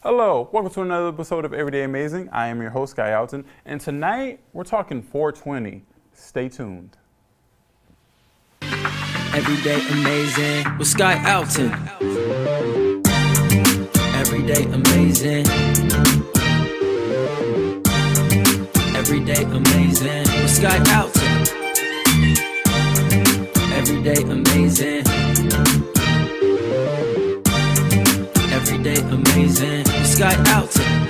Hello, welcome to another episode of Everyday Amazing. I am your host, Sky Alton, and tonight we're talking 420. Stay tuned. Everyday Amazing with Sky Alton. Everyday Amazing. Everyday Amazing with Sky Alton. Everyday Amazing. Everyday Amazing with Sky Alton.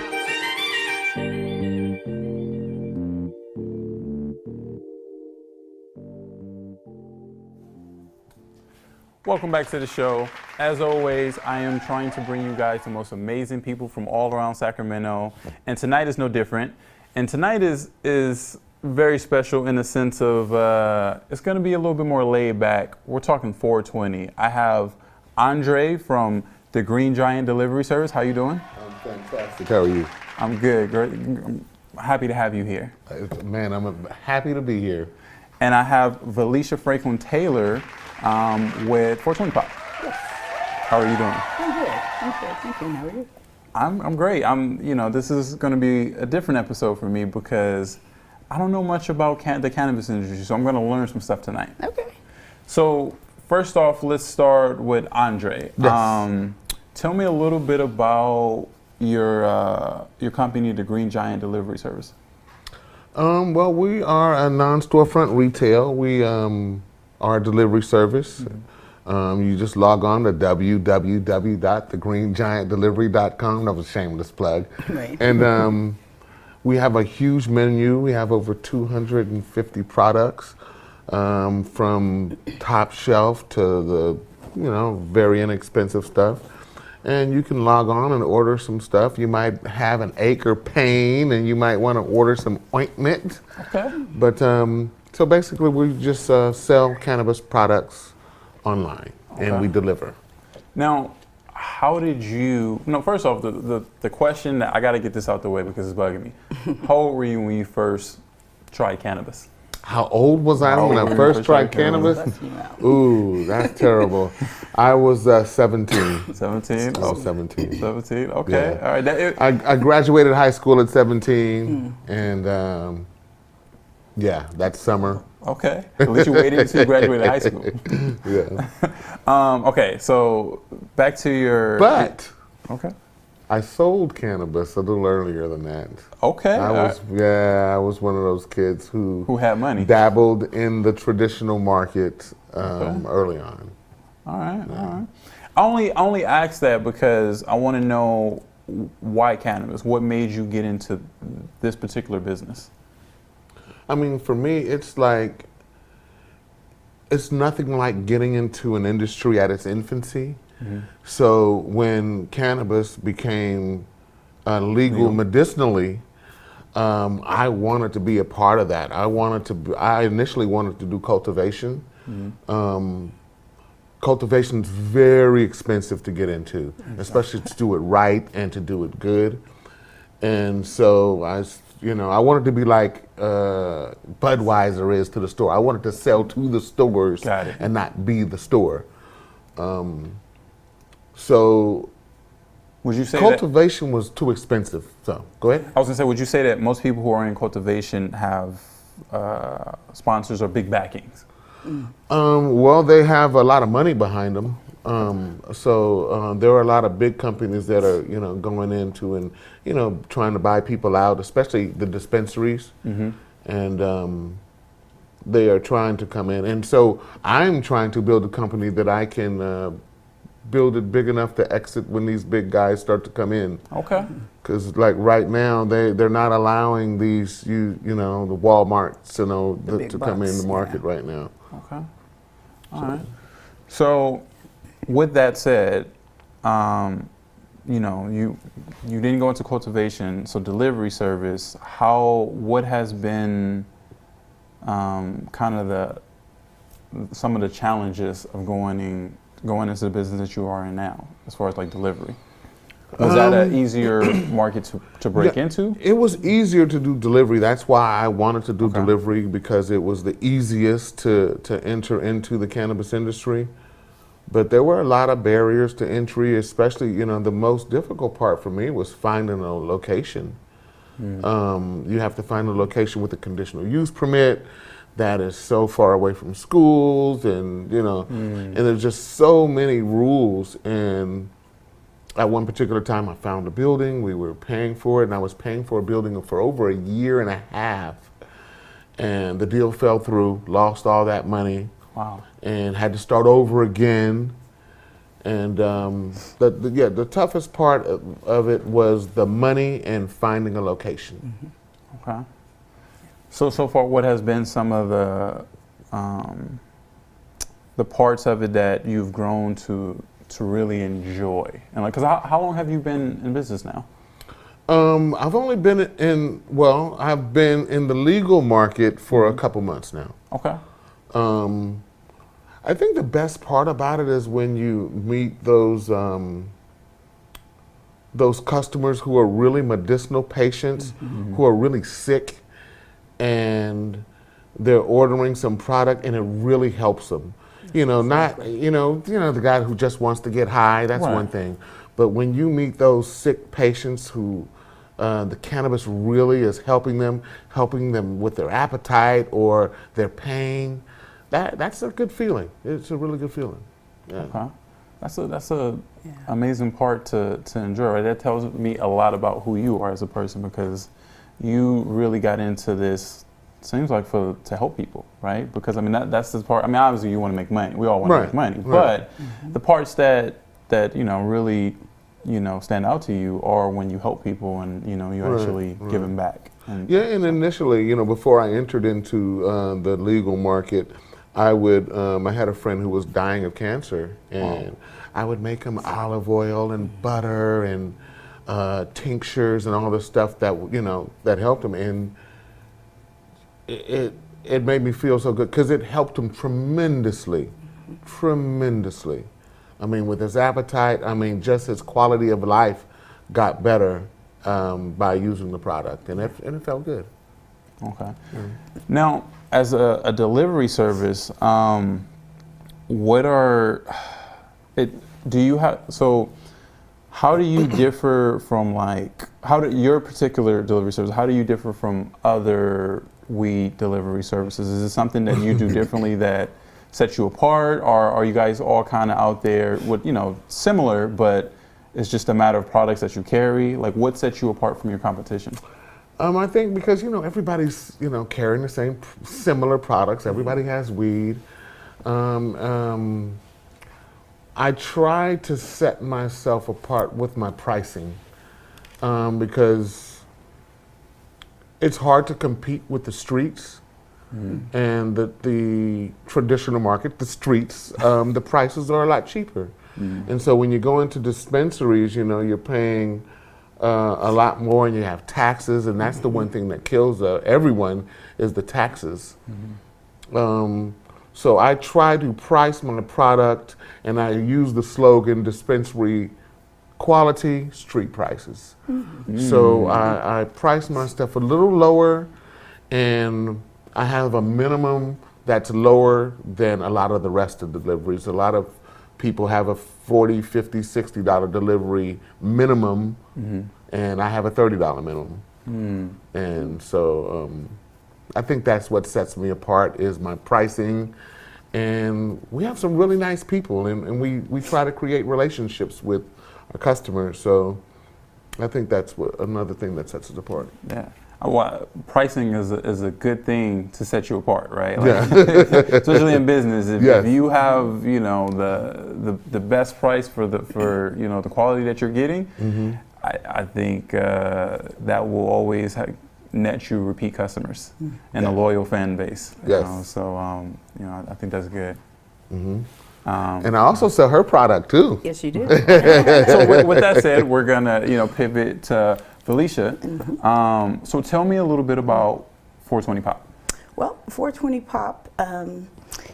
Welcome back to the show. As always, I am trying to bring you guys the most amazing people from all around Sacramento, and tonight is no different. And tonight is very special in the sense of it's going to be a little bit more laid back. We're talking 420. I have Andre from the Green Giant Delivery Service. How you doing? I'm fantastic. How are you? I'm good. Great. I'm happy to have you here. Man, I'm happy to be here. And I have Valicia Franklin Taylor with 420 Pop. Yes. How are you doing? I'm good. I'm good. Thank you. How are you? I'm great. This is going to be a different episode for me because I don't know much about the cannabis industry, so I'm going to learn some stuff tonight. Okay. So first off, let's start with Andre. Yes. Tell me a little bit about your company, the Green Giant Delivery Service. Well, we are a non-storefront retail. We are a delivery service. Mm-hmm. You just log on to www.thegreengiantdelivery.com. That was a shameless plug. Right. And we have a huge menu. We have over 250 products, from top shelf to the very inexpensive stuff. And you can log on and order some stuff. You might have an ache or pain, and you might want to order some ointment. Okay. But so basically, we just sell cannabis products online, and we deliver. Now, how did you? No, first off, the question that I got to get this out the way because it's bugging me. How old were you when you first tried cannabis? How old was I when I first tried cannabis? Ooh, that's terrible. I was 17. 17? I was 17. 17, okay. Yeah. All right. I graduated high school at 17, and that summer. Okay. At least you waited until you graduated high school. Yeah. Okay, so back to your... But okay. I sold cannabis a little earlier than that. Okay. I was one of those kids who had money, dabbled in the traditional market early on. All right, all right. I only asked that because I want to know why cannabis. What made you get into this particular business? I mean, for me, it's nothing like getting into an industry at its infancy. Mm-hmm. So when cannabis became legal medicinally, I wanted to be a part of that. I initially wanted to do cultivation. Mm-hmm. Cultivation's very expensive to get into, especially to do it right and to do it good. And so I wanted to be like Budweiser is to the store. I wanted to sell to the stores and not be the store. So would you say cultivation was too expensive? So go ahead. I was gonna say, would you say that most people who are in cultivation have sponsors or big backings? Well, they have a lot of money behind them. So there are a lot of big companies that are going into and trying to buy people out, especially the dispensaries, and they are trying to come in. And so I'm trying to build a company that I can build it big enough to exit when these big guys start to come in. Okay. Because like right now they're not allowing these the Walmarts to come in the market right now. Okay. All right. So with that said, you didn't go into cultivation, so delivery service. What has been kind of some of the challenges of going into the business that you are in now, as far as like delivery? Was that an easier market to break into? It was easier to do delivery. That's why I wanted to do delivery, because it was the easiest to enter into the cannabis industry. But there were a lot of barriers to entry, especially, the most difficult part for me was finding a location. You have to find a location with a conditional use permit that is so far away from schools, and and there's just so many rules. And at one particular time, I found a building. We were paying for it, and I was paying for a building for over a year and a half. And the deal fell through, lost all that money. Wow. And had to start over again. And the toughest part of it was the money and finding a location. Okay. So far, what has been some of the parts of it that you've grown to really enjoy? And because how long have you been in business now? I've only been I've been in the legal market for a couple months now. Okay. I think the best part about it is when you meet those customers who are really medicinal patients, who are really sick, and they're ordering some product and it really helps them. Not the guy who just wants to get high. That's one thing, but when you meet those sick patients who the cannabis really is helping them with their appetite or their pain. That's a good feeling. It's a really good feeling. Yeah. Okay. That's a amazing part to enjoy, right? That tells me a lot about who you are as a person, because you really got into this, seems like to help people, right? Because that's the part. Obviously you want to make money. We all want to make money. But the parts that really stand out to you are when you help people and you actually give them back. And initially, before I entered into the legal market, I had a friend who was dying of cancer, and I would make him olive oil and butter and tinctures and all the stuff that that helped him, and it made me feel so good because it helped him tremendously. With his appetite, just his quality of life got better by using the product, and it felt good. Okay. Now, as a delivery service, how do you differ from your particular delivery service, how do you differ from other weed delivery services? Is it something that you do differently that sets you apart, or are you guys all kind of out there with, similar, but it's just a matter of products that you carry? Like, what sets you apart from your competition? I think because, everybody's, carrying the same similar products. Everybody has weed. I try to set myself apart with my pricing because it's hard to compete with the streets and the traditional market, the streets. The prices are a lot cheaper. And so when you go into dispensaries, you're paying a lot more, and you have taxes, and that's the one thing that kills everyone is the taxes. So I try to price my product, and I use the slogan dispensary quality, street prices. So I price my stuff a little lower, and I have a minimum that's lower than a lot of the rest of the deliveries. A lot of people have a $40, $50, $60 delivery minimum, and I have a $30 minimum. And so I think that's what sets me apart is my pricing. And we have some really nice people, and we try to create relationships with our customers. So I think that's another thing that sets us apart. Yeah. Well, pricing is a good thing to set you apart, right? Especially in business, if you have the best price for the quality that you're getting, I think that will always net you repeat customers and a loyal fan base. So I think that's good. And I also sell her product too. Yes, you do. So with that said, we're gonna pivot to Valicia. So tell me a little bit about 420 Pop. Well, 420 Pop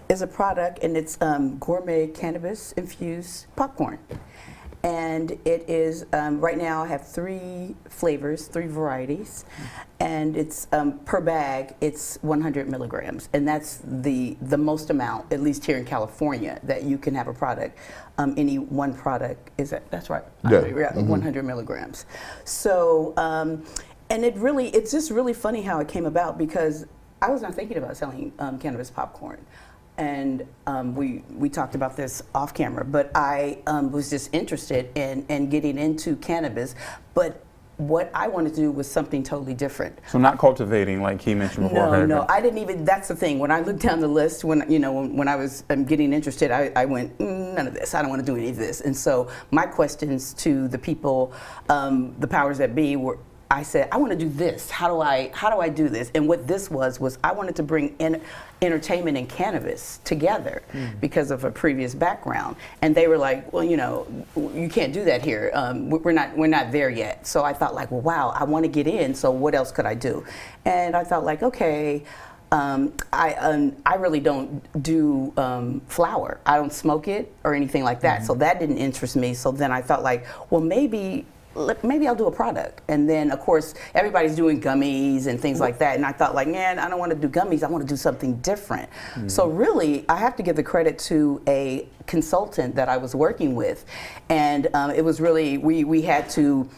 is a product, and it's gourmet cannabis infused popcorn. And it is, right now I have 3 flavors, 3 varieties, and it's per bag, it's 100 milligrams. And that's the most amount, at least here in California, that you can have a product. Any one product, that's right? Yeah. 100 milligrams. So, and it's just really funny how it came about, because I was not thinking about selling cannabis popcorn. And we talked about this off camera, but I was just interested in getting into cannabis. But what I wanted to do was something totally different. So not cultivating, like he mentioned before. No, I didn't even. That's the thing. When I looked down the list, when I was getting interested, I went, none of this. I don't want to do any of this. And so my questions to the people, the powers that be, were, I said, I want to do this. How do I do this? And what this was I wanted to bring in entertainment and cannabis together because of a previous background. And they were like, well, you can't do that here. We're not there yet. So I thought, like, well, wow, I want to get in. So what else could I do? And I thought, like, okay. I really don't do flower. I don't smoke it or anything like that. So that didn't interest me. So then I thought, like, well, maybe I'll do a product. And then, of course, everybody's doing gummies and things like that. And I thought, like, man, I don't want to do gummies. I want to do something different. So really, I have to give the credit to a consultant that I was working with. And it was really, we had to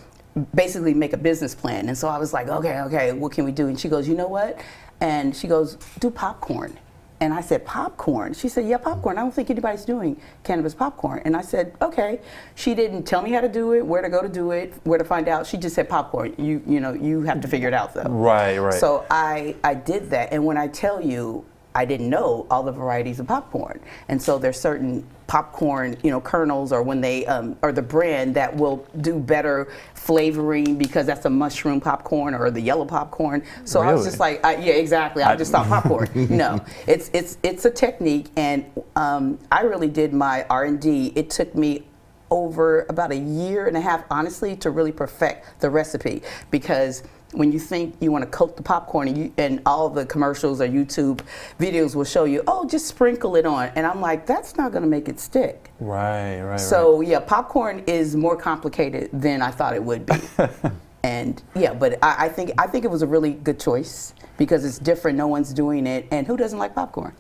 basically make a business plan. And so I was like, okay, what can we do? And she goes, you know what? And she goes, do popcorn. And I said, popcorn? She said, yeah, popcorn. I don't think anybody's doing cannabis popcorn. And I said, okay. She didn't tell me how to do it, where to go to do it, where to find out. She just said popcorn. You have to figure it out, though. Right. So I did that. And when I tell you, I didn't know all the varieties of popcorn. And so there's certain popcorn, kernels, or when they, or the brand that will do better flavoring because that's a mushroom popcorn or the yellow popcorn. So really? I was just like, yeah, exactly. I just thought popcorn. No, it's a technique. And I really did my R&D. It took me over about a year and a half, honestly, to really perfect the recipe, because when you think you want to coat the popcorn and all the commercials or YouTube videos will show you, oh, just sprinkle it on. And I'm like, that's not going to make it stick. Right. So yeah, popcorn is more complicated than I thought it would be. And yeah, but I think it was a really good choice because it's different. No one's doing it. And who doesn't like popcorn?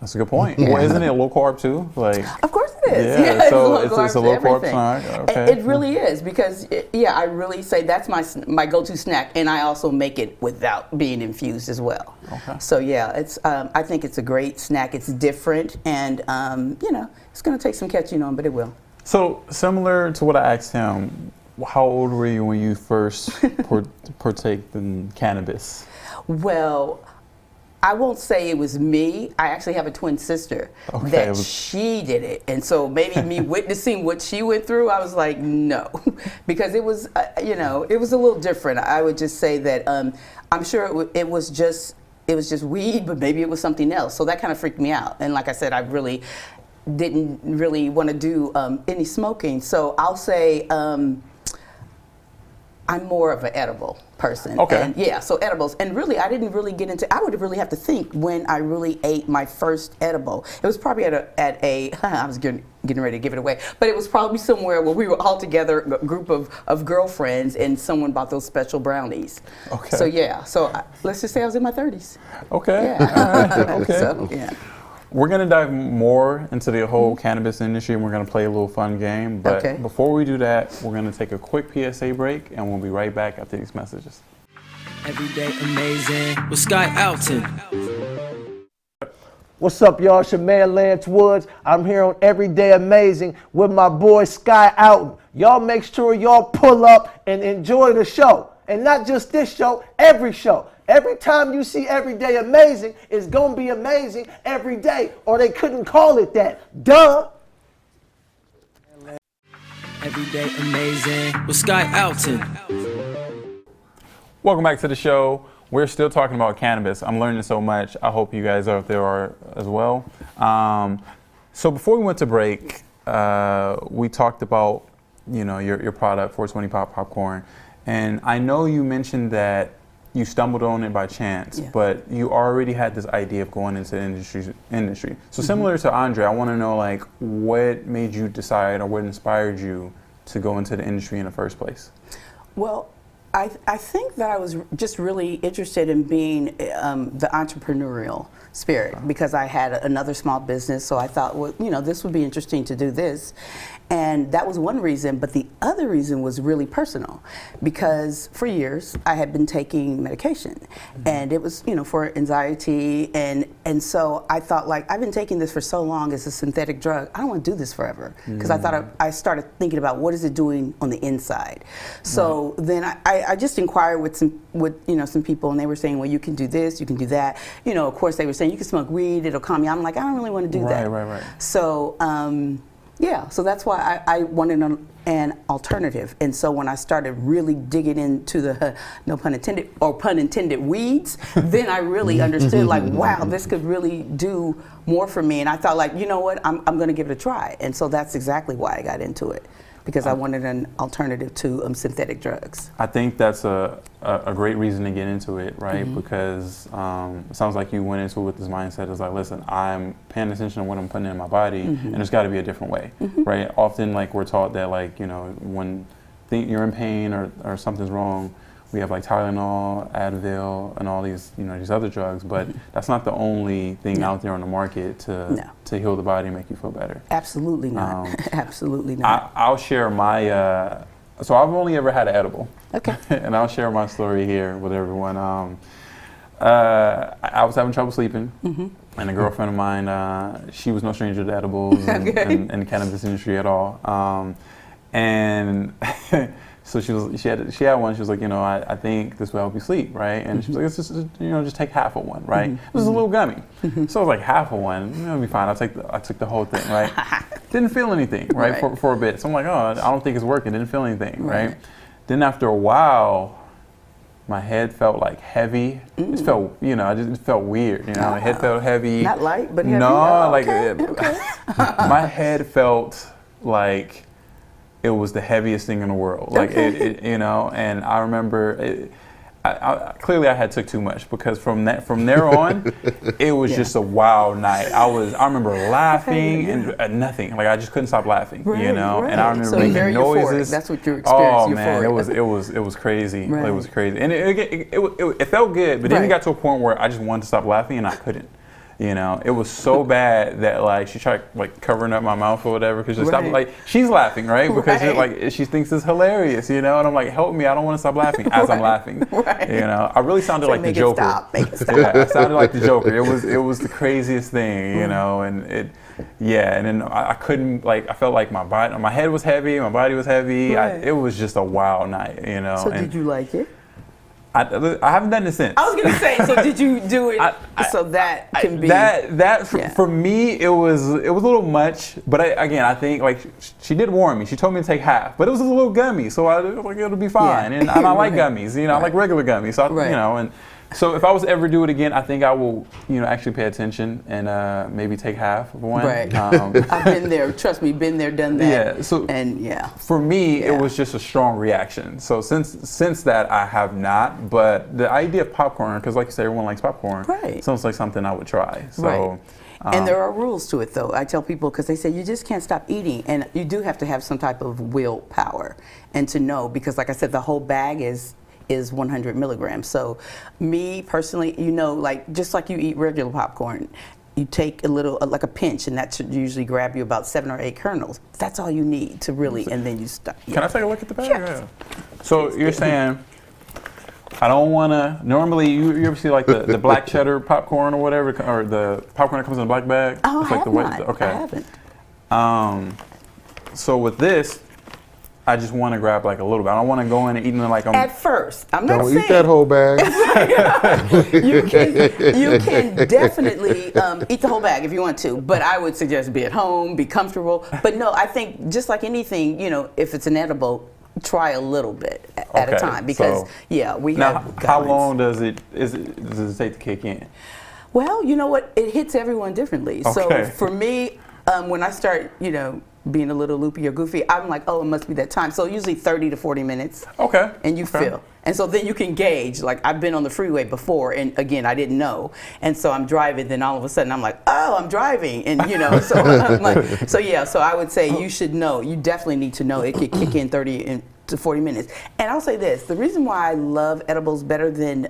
That's a good point. Well, isn't it low carb too? Like, of course it is. Yeah, so it's a low carb everything. snack. Okay. It really is, because I really say that's my go-to snack, and I also make it without being infused as well. Okay. So yeah, it's I think it's a great snack. It's different, and it's going to take some catching on, but it will. So similar to what I asked him, how old were you when you first partake in cannabis? Well, I won't say it was me. I actually have a twin sister that she did it. And so maybe me witnessing what she went through, I was like, no, because it was, it was a little different. I would just say that I'm sure it was just weed, but maybe it was something else. So that kind of freaked me out. And like I said, I really didn't really want to do any smoking. So I'll say I'm more of an edible person. Okay. And yeah, so edibles. And really, I didn't really get into, I would really have to think when I really ate my first edible. It was probably at a I was getting ready to give it away, but it was probably somewhere where we were all together, a group of girlfriends, and someone bought those special brownies. Okay. So yeah, let's just say I was in my 30s. Okay. Yeah. All right. Okay. So, yeah. We're going to dive more into the whole cannabis industry, and we're going to play a little fun game. But before we do that, we're going to take a quick PSA break, and we'll be right back after these messages. Everyday amazing with Sky Alton. What's up, y'all? It's your man, Lance Woods. I'm here on Everyday Amazing with my boy, Sky Alton. Y'all make sure y'all pull up and enjoy the show. And not just this show, every show. Every time you see Everyday Amazing, it's going to be amazing every day, or they couldn't call it that. Duh. Everyday amazing with Sky Alton. Welcome back to the show. We're still talking about cannabis. I'm learning so much. I hope you guys out there are as well. So before we went to break, we talked about your product, 420 Popcorn, and I know you mentioned that you stumbled on it by chance, but you already had this idea of going into the industry. So similar to Andre, I want to know, like, what made you decide, or what inspired you to go into the industry in the first place? Well, I think that I was just really interested in being the entrepreneurial spirit because I had another small business, so I thought, well, you know, this would be interesting to do this. And that was one reason, but the other reason was really personal because for years I had been taking medication and it was, you know, for anxiety and so I thought, like, I've been taking this for so long as a synthetic drug, I don't want to do this forever because I thought I started thinking about what is it doing on the inside. So then I just inquired with some people and they were saying, well, you can do this, you can do that. You know, of course they were saying you can smoke weed, it'll calm you. I'm like, I don't really want to do that. Right. So yeah, so that's why I wanted an alternative. And so when I started really digging into the, no pun intended, or pun intended, weeds, then I really understood, like, wow, this could really do more for me. And I thought, like, you know what, I'm going to give it a try. And so that's exactly why I got into it, because I wanted an alternative to synthetic drugs. I think that's a great reason to get into it, right? Because it sounds like you went into it with this mindset. It's like, listen, I'm paying attention to what I'm putting in my body, and there's got to be a different way, right? Often, like, we're taught that, like, you know, when you're in pain or something's wrong, we have like Tylenol, Advil, and all these, you know, these other drugs, but that's not the only thing out there on the market to heal the body and make you feel better. Absolutely not. Absolutely not. I'll share my, so I've only ever had an edible. Okay. And I'll share my story here with everyone. I was having trouble sleeping, and a girlfriend of mine, she was no stranger to edibles and the cannabis industry at all. And so she had one. She was like, you know, I think this will help you sleep, right? And she was like, it's just, you know, just take half of one, right? It was a little gummy. So I was like, half of one, it'll be fine. I took the whole thing, right? Didn't feel anything, right? For a bit. So I'm like, oh, I don't think it's working. Didn't feel anything, right? Then after a while, my head felt like heavy. It felt, you know, it felt weird. You know, my head felt heavy. Not light, but heavy. No, okay. My head felt like it was the heaviest thing in the world. Like it, you know. And I remember, clearly I had took too much because from there on, it was just a wild night. I remember laughing and nothing. Like I just couldn't stop laughing, you know. And I remember making noises. That's what you experienced. Oh man, it was crazy. It was crazy, and it felt good. But then it got to a point where I just wanted to stop laughing and I couldn't. You know, it was so bad that like she tried like covering up my mouth or whatever because she stopped, like she's laughing, right? Because she thinks it's hilarious, you know, and I'm like, help me, I don't want to stop laughing as I'm laughing. You know, I really sounded like the Joker. Make it stop. Yeah, I sounded like the Joker. It was the craziest thing, you know, and and then I couldn't, like, I felt like my head was heavy, my body was heavy. It was just a wild night, you know. So did you like it? I haven't done it since. I was gonna say, so did you do it so that can be for me it was a little much, but I think like she did warn me. She told me to take half, but it was a little gummy, so I was like it'll be fine. And I like gummies, you know, I like regular gummies, so you know, and so if I was to ever do it again, I think I will, you know, actually pay attention and maybe take half of one. Right. I've been there. Trust me, been there, done that. Yeah. So for me, it was just a strong reaction. So since that, I have not. But the idea of popcorn, because like you said, everyone likes popcorn. Right. Sounds like something I would try. So. And there are rules to it, though. I tell people because they say you just can't stop eating, and you do have to have some type of willpower and to know because, like I said, the whole bag is 100 milligrams. So me personally, you know, like just like you eat regular popcorn, you take a little, like a pinch, and that should usually grab you about 7 or 8 kernels. That's all you need to really, and then you stop. Can I take a look at the bag? Yeah. So you're saying, I don't want to, normally you ever see like the black cheddar popcorn or whatever, or the popcorn that comes in a black bag? Oh, it's I like have not. Okay. I haven't. So with this, I just want to grab like a little bit. I don't want to go in and eat it like I'm. At first, I'm not saying. Don't eat that whole bag. you can definitely eat the whole bag if you want to, but I would suggest be at home, be comfortable. But no, I think just like anything, you know, if it's an edible, try a little bit at a time because we have guidelines. How long does it take to kick in? Well, you know what? It hits everyone differently. Okay. So for me, when I start, you know, being a little loopy or goofy, I'm like, oh, it must be that time. So usually 30 to 40 minutes. Okay. And you feel. And so then you can gauge, like I've been on the freeway before, and again, I didn't know. And so I'm driving, then all of a sudden I'm like, oh, I'm driving. And so I'm like, so I would say you should know, you definitely need to know it could kick in 30 to 40 minutes. And I'll say this, the reason why I love edibles better than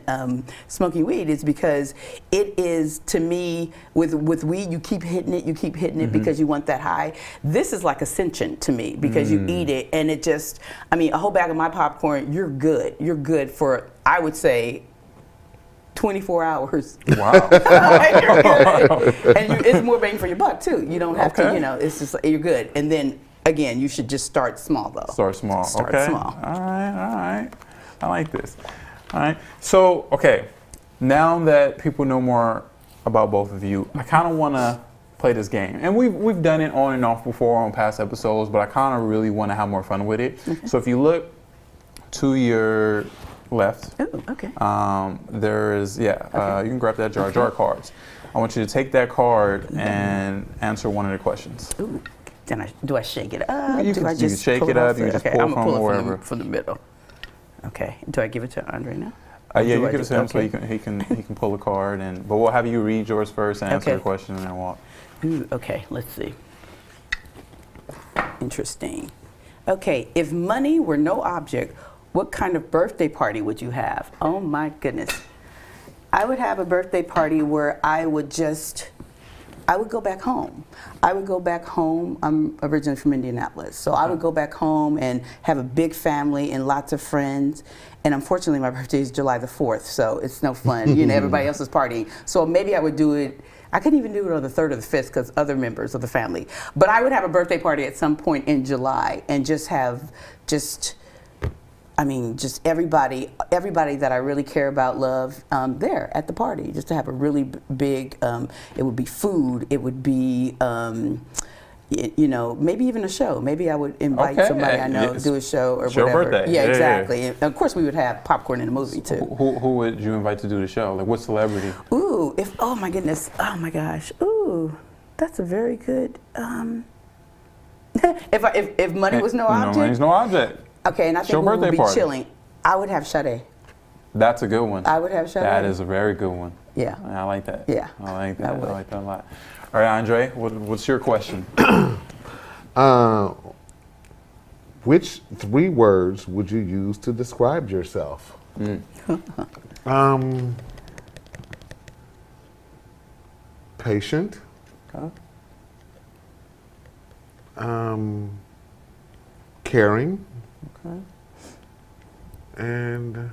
smoking weed is because it is, to me, with weed, you keep hitting it because you want that high. This is like ascension to me because you eat it and it just, a whole bag of my popcorn, you're good. You're good for, I would say, 24 hours. Wow. You're good. And it's more bang for your buck too. You don't have to, it's just, you're good. And then, again, you should just start small, though. Start small. Start small. All right. I like this. All right. So, okay, now that people know more about both of you, I kind of want to play this game. And we've done it on and off before on past episodes, but I kind of really want to have more fun with it. Okay. So if you look to your left, Oh, okay. there is, you can grab that jar of cards. I want you to take that card and answer one of the questions. Ooh. Then do I shake it up? You can shake it up. You can just pull from wherever. From the middle. Okay. Do I give it to Andre now? Yeah, you give it to him so he can pull a card, but we'll have you read yours first and answer the question, and then walk. Ooh, okay. Let's see. Interesting. Okay. If money were no object, what kind of birthday party would you have? Oh my goodness. I would have a birthday party where I would go back home. I'm originally from Indianapolis, so I would go back home and have a big family and lots of friends. And unfortunately, my birthday is July the 4th, so it's no fun. Everybody else is partying. So maybe I would do it. I couldn't even do it on the 3rd or the 5th because other members of the family. But I would have a birthday party at some point in July and just have everybody that I really care about, love, there at the party, just to have a really big, it would be food, it would be, maybe even a show. Maybe I would invite somebody I know, do a show or whatever. Your birthday. Yeah, exactly. And of course, we would have popcorn in the movie too. Who would you invite to do the show? Like, what celebrity? Ooh, oh my goodness, oh my gosh, ooh, that's a very good, if money was no object? No, money's no object. Okay, and I think we would be chilling. I would have Sade. That's a good one. I would have Sade. That is a very good one. Yeah. I like that. Yeah. I like that. I like that a lot. All right, Andre, what's your question? Which 3 words would you use to describe yourself? Patient. Okay. Caring. Okay. And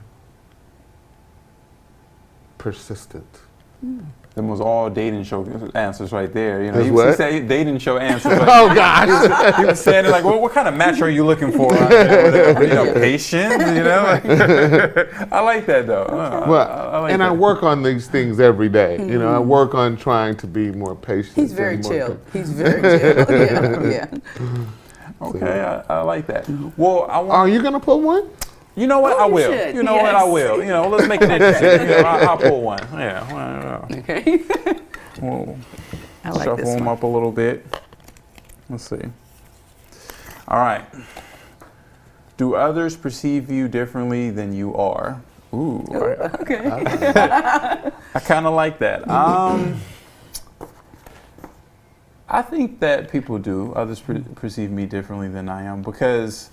persistent. Them was all dating show answers right there. That's He what? said dating show answers. Like, Oh gosh! he was saying like, what kind of match are you looking for? Whatever, patient. I like that though. Well, I like I that. work on these things every day. I work on trying to be more patient. He's very and more chill. He's very chill. Yeah. Okay, I like that. Well, Are you gonna pull one? You know what? Oh, I you will. should. You know what? I will. Let's make it interesting. I'll pull one. Yeah. Okay. We'll I like shuffle this them one. up a little bit. Let's see. All right. Do others perceive you differently than you are? Ooh. Okay. I kind of like that. I think that people do. Others perceive me differently than I am because.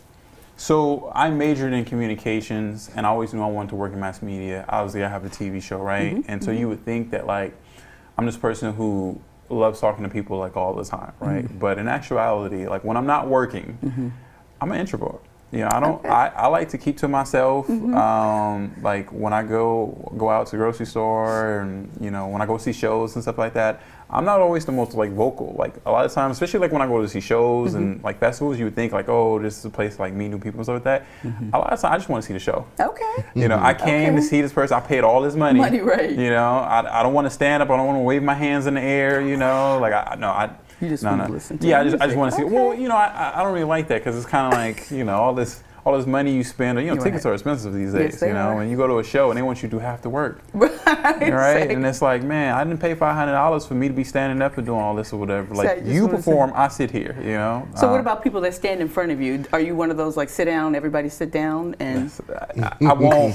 So I majored in communications, and I always knew I wanted to work in mass media. Obviously, I have a TV show, right? And so you would think that like I'm this person who loves talking to people like all the time, right? But in actuality, like when I'm not working, I'm an introvert. I don't. Okay. I like to keep to myself. Like when I go out to the grocery store, and when I go see shows and stuff like that. I'm not always the most like vocal. Like a lot of times, especially like when I go to see shows and like festivals, you would think like, oh, this is a place to like meet new people and stuff like that. A lot of times, I just want to see the show. Okay. I came to see this person. I paid all this money. Money, right. I don't want to stand up. I don't want to wave my hands in the air. Like You just want to listen to Yeah, I music. just want to see. Okay. Well, I don't really like that because it's kind of like all all this money you spend. You know, tickets are expensive these days. Yes, they you know, are. and you go to a show and they want you to do half the work. Right. Right? And it's like, man, I didn't pay $500 for me to be standing up and doing all this or whatever. So I Like, just you wanna perform, I sit here, you know? So what about people that stand in front of you? Are you one of those like sit down, everybody sit down, and I won't.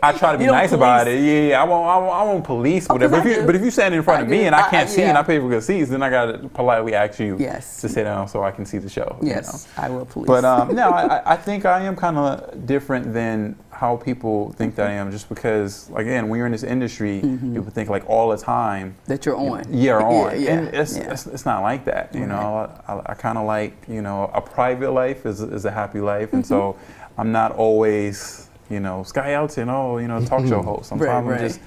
I try to be You don't nice about it. Yeah, I won't police whatever. 'cause I do. But if you stand in front of I me do. and I can't see and yeah. I pay for good seats, then I gotta politely ask you Yes. to sit down so I can see the show. you know? yes, I will police. But no, I think I am kind of different than how people think that I am. Just because, again, when you're in this industry, people think like all the time. that you're on. You're on, Yeah, and it's not like that. You know, I kind of like, you know, a private life is a happy life, and so I'm not always, you know, Sky Elton, you know, talk show host. Sometimes Right.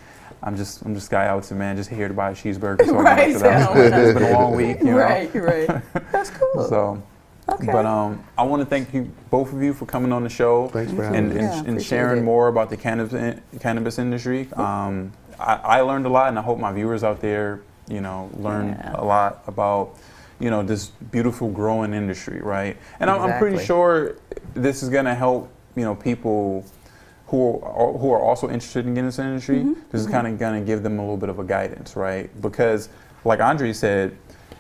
I'm just Sky Elton, man, just here to buy a cheeseburger. So Right, it's been a long week, you know. Right. That's cool. So. Okay. But I want to thank you, both of you, for coming on the show. Thanks for having and, me. and, Yeah, and appreciate sharing it. more about the cannabis industry. I learned a lot, and I hope my viewers out there, you know, learn a lot about, you know, this beautiful growing industry, right? And I'm pretty Exactly. sure this is going to help, you know, people who are also interested in getting this industry. This is kind of going to give them a little bit of a guidance, right? Because, like Andre said,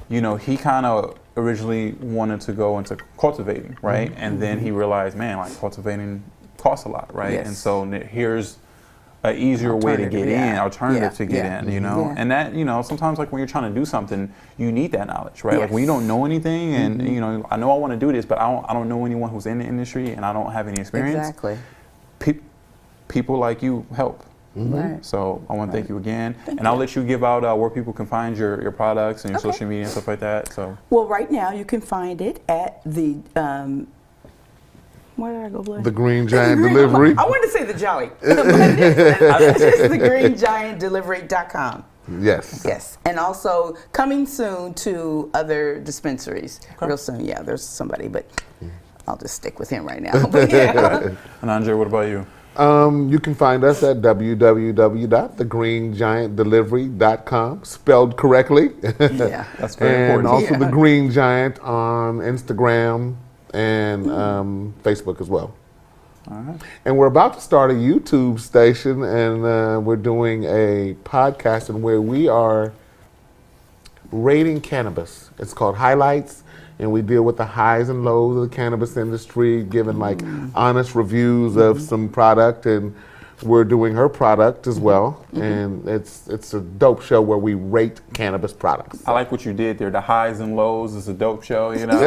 you know, he kind of originally wanted to go into cultivating, right? And then he realized, man, like cultivating costs a lot, right? Yes. And so here's an easier way to get in, alternative to get in, you know? Yeah. And that, you know, sometimes like when you're trying to do something, you need that knowledge, right? Like when you Yes. don't know anything and, you know, I know I want to do this, but I don't know anyone who's in the industry and I don't have any experience. Exactly. People like you help. Right. So I want to thank you again, and I'll let you give out where people can find your products and your Okay. social media and stuff like that. So Well, right now you can find it at the. Where did I go, Blair? The Green Giant Delivery. I wanted to say the Jolly, but it's just thegreengiantdelivery.com. Yes. Yes, and also coming soon to other dispensaries. Real soon, yeah. There's somebody, but I'll just stick with him right now. But yeah. and Andre, what about you? You can find us at www.thegreengiantdelivery.com, spelled correctly. Yeah. That's very And important. also Yeah. The Green Giant on Instagram and Facebook as well. And we're about to start a YouTube station, and we're doing a podcast and where we are rating cannabis. It's called Highlights, and we deal with the highs and lows of the cannabis industry, giving like honest reviews of some product, and we're doing her product as well. And it's a dope show where we rate cannabis products. I like what you did there. The highs and lows is a dope show, you know.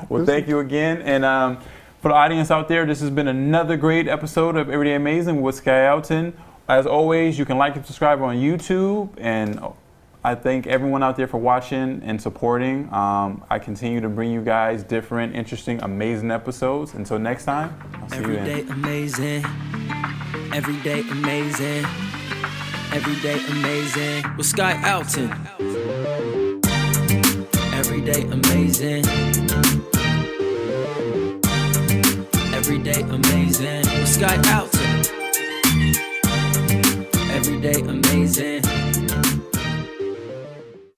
Well, thank you again, and for the audience out there, this has been another great episode of Everyday Amazing with Sky Elton. As always, you can like and subscribe on YouTube, and I thank everyone out there for watching and supporting. I continue to bring you guys different, interesting, amazing episodes. Until next time, I'll see you Every then. day amazing. Every day amazing. Every day amazing. With Sky Elton. Every day amazing. Every day amazing. With Sky Elton.